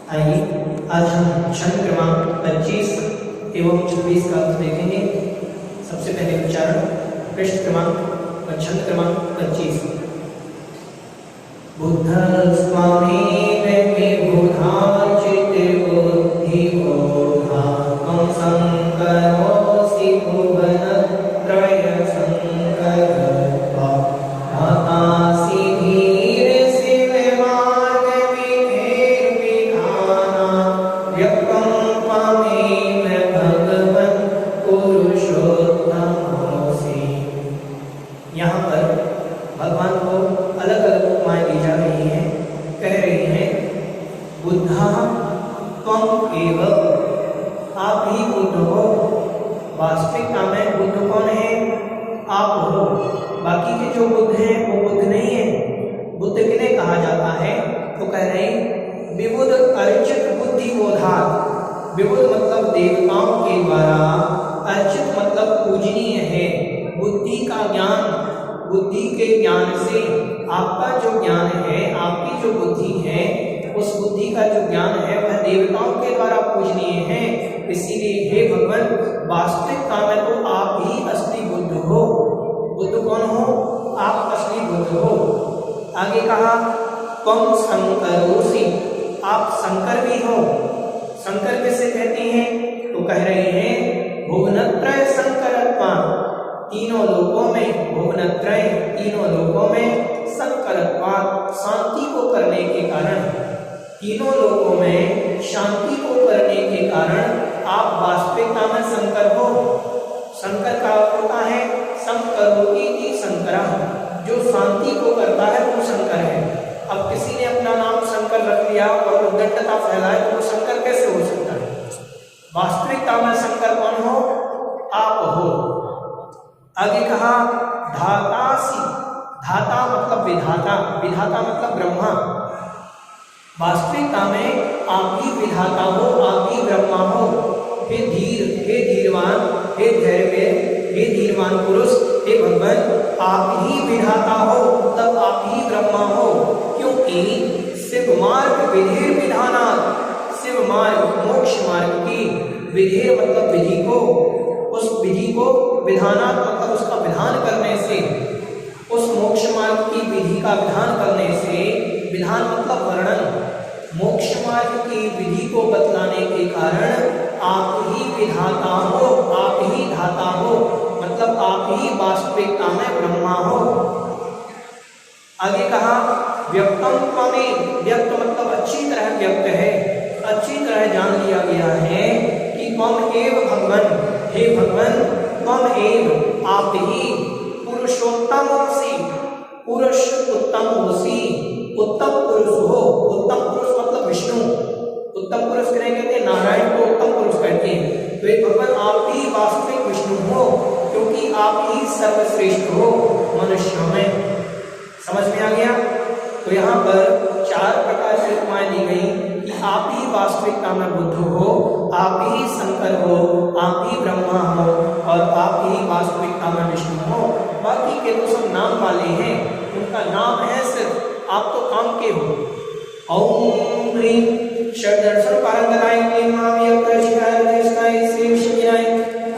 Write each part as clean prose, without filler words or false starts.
आइए आज हम छंद क्रमांक 25 एवं 24 का अर्थ देखेंगे। सबसे पहले उच्चारण पृष्ठ क्रमांक और छंद क्रमांक 25। बुद्ध स्वामी विबुधार्चित बुद्धि बोधात्मं संकरोसि भुवन त्रय संकरत्वा भातासि धीर शिव मार्ग विधेर विधाना व्यक्तं त्वमेव भगवन् पुरुषोत्तमोऽसि। यहाँ पर भगवान को अलग अलग उपमाएं दी जा रही हैं। कह रही हैं बुद्धा त्वं एव, आप ही बुद्ध हो। वास्तविकता में बुद्ध कौन है? आप हो। बाकी के जो बुद्ध हैं वो बुद्ध नहीं है। बुद्ध किन्हें कहा जाता है? तो कह रहे हैं विबुध अर्चित बुद्धि बोधात। विबुध मतलब देवताओं के द्वारा, अर्चित मतलब पूजनीय है। बुद्धि का ज्ञान, बुद्धि के ज्ञान से आपका जो ज्ञान है, आपकी जो बुद्धि है, उस बुद्धि का जो ज्ञान है वह देवताओं के द्वारा पूजनीय है। इसीलिए हे भगवान, वास्तविकता में तो आप ही असली बुद्ध हो। बुद्ध कौन हो? आप असली बुद्ध हो। आगे कहा त्वं संकरोसि, आप शंकर भी हो। शंकर किसे कहते हैं? तो कह रहे हैं भुवनत्रय संकरत्वा, तीनों लोकों में, भुवनत्रय तीनों लोकों में, संकरत्वा शांति को करने के कारण, तीनों लोकों में शांति को करने के कारण आप वास्तविकता में शंकर हो। शंकर का अर्थ होता है संकरोति शंकरः, जो शांति को करता है वो शंकर है। अब किसी ने अपना नाम शंकर रख लिया और उद्दंडता फैलाए तो वो शंकर कैसे हो सकता है? वास्तविकता में शंकर कौन हो? आप हो। आगे कहा धातासि, धाता मतलब विधाता, विधाता मतलब ब्रह्मा। वास्तविकता में आप ही विधाता हो, आप ही ब्रह्मा हो। हे धीर, हे धीरवान, हे धैर्य, हे धीरवान पुरुष, हे भगवान, आप ही विधाता हो, तब आप ही ब्रह्मा हो। क्योंकि शिव मार्ग विधेर विधाना, शिव मार्ग मोक्ष मार्ग की, विधेर मतलब विधि को, उस विधि को विधाना मतलब उसका विधान करने से, उस मोक्ष मार्ग की विधि का विधान करने से, विधान मतलब वर्णन, मोक्ष मार्ग की विधि को बतलाने के कारण आप ही विधाता हो, आप ही धाता हो, मतलब आप ही वास्तविकता में ब्रह्मा हो। आगे कहा व्यक्तम त्वमेव, व्यक्त मतलब अच्छी तरह व्यक्त है, अच्छी तरह जान लिया गया है कि त्वम एव भगवान, हे भगवान, त्वम एव आप ही पुरुषोत्तमोऽसि, पुरुष उत्तम होसी, उत्तम पुरुष हो। उत्तम पुरुष मतलब विष्णु। उत्तम पुरुष किन्हें कहते हैं? नारायण को उत्तम पुरुष कहते हैं। तो एक भगवान आप ही वास्तविक विष्णु हो, क्योंकि आप ही सर्वश्रेष्ठ हो मनुष्यों में। समझ में आ गया? तो यहाँ पर 4 प्रकार से उपमाएं दी गई कि आप ही वास्तविकता में बुद्ध हो, आप ही शंकर हो, आप ही ब्रह्मा हो और आप ही वास्तविकता में विष्णु हो। बाकी के तो सब नाम वाले हैं, उनका नाम है सिर्फ, आप तो काम के हो। ओम ह्रीं षड्दर्शन पारंगताय क्लीं मामय प्रशिकाय देशकाय श्री विष्णुयाय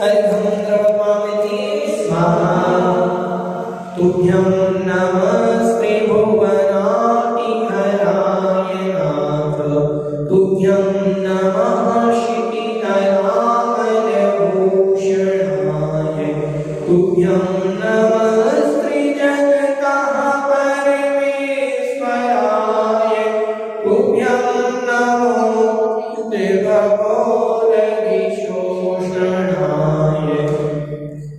अर्घं द्रवपामिति स्वाहा। तुभ्यं नमस्ते भुवनातिहराय नाथ, तुभ्यं नमः क्षितितरामलभूषणाय, तुभ्यं नमस्ते जगतः परमेश्वराय, तुभ्यं नमो देवबोधविशोषणाय।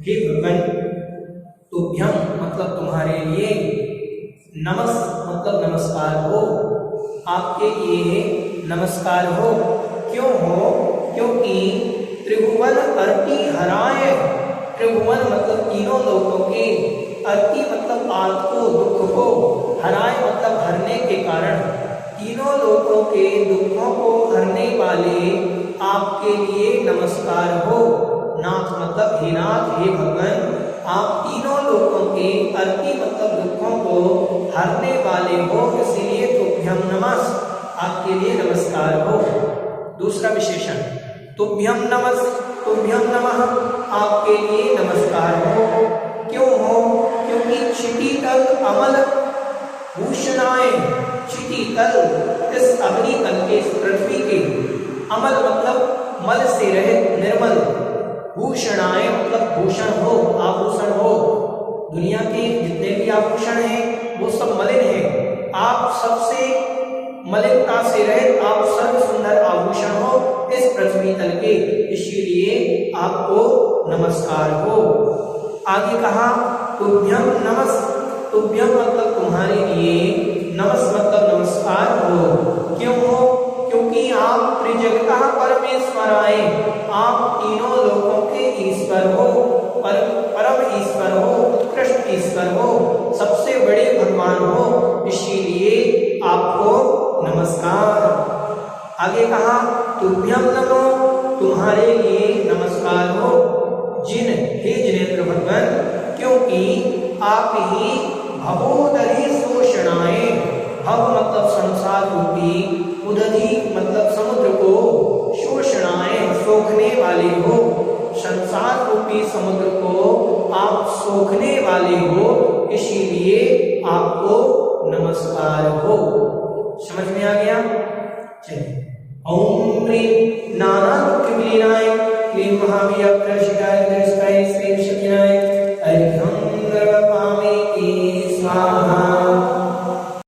हे भगवान, तुभ्यं मतलब तुम्हारे लिए, नमस् मतलब नमस्कार हो, आपके लिए नमस्कार हो। क्यों हो? क्योंकि त्रिभुवन अर्ति हराय, त्रिभुवन मतलब तीनों लोकों के, अर्ति मतलब आद को, दुख को, हराय मतलब हरने के कारण, तीनों लोकों के दुखों को हरने वाले आपके लिए नमस्कार हो। नाथ मतलब हे नाथ, हे भगवान, आप तीनों लोकों के अर्ति मतलब दुखों को हरने वाले हो, इसलिए तुभ्यं नमः, आपके लिए नमस्कार हो। दूसरा विशेषण तुभ्यम नमः, आपके लिए नमस्कार हो। क्यों हो? क्योंकि क्षितितल अमल भूषणाएं, क्षितितल इस अग्नि तल के, इस पृथ्वी के, अमल मतलब मल से रहित निर्मल, भूषणाएं मतलब भूषण हो, आभूषण हो। दुनिया के जितने भी आभूषण हैं वो सब मलिन हैं, आप सबसे मलिनता से रहित, आप सर्व सुंदर आभूषण हो इस पृथ्वी तल के, इसीलिए आपको नमस्कार हो। आगे कहा तुभ्यम नमस्, तुभ्यम मतलब तुम्हारे लिए, नमस् मतलब नमस्कार हो। क्यों हो? क्योंकि आप त्रिजगतः परमेश्वराय, आप तीनों लोकों के ईश्वर हो, परम ईश्वर हो, उत्कृष्ट ईश्वर हो, सबसे बड़े भगवान हो, इसीलिए आपको नमस्कार। आगे कहा तुभ्यम नमो, तुम्हारे लिए नमस्कार हो। जिन हे जिनेन्द्र भगवान, क्योंकि आप ही भवोदधि शोषणाए, भव मतलब संसार रूपी, उदधि मतलब समुद्र को, शोषणाए सोखने वाले हो, संसार रूपी समुद्र को आप सोखने वाले हो, इसीलिए आपको नमस्कार हो। समझ में आ गया? चलिए। ओम ह्रीं नाना दुख विलीनाय क्लीं महावीर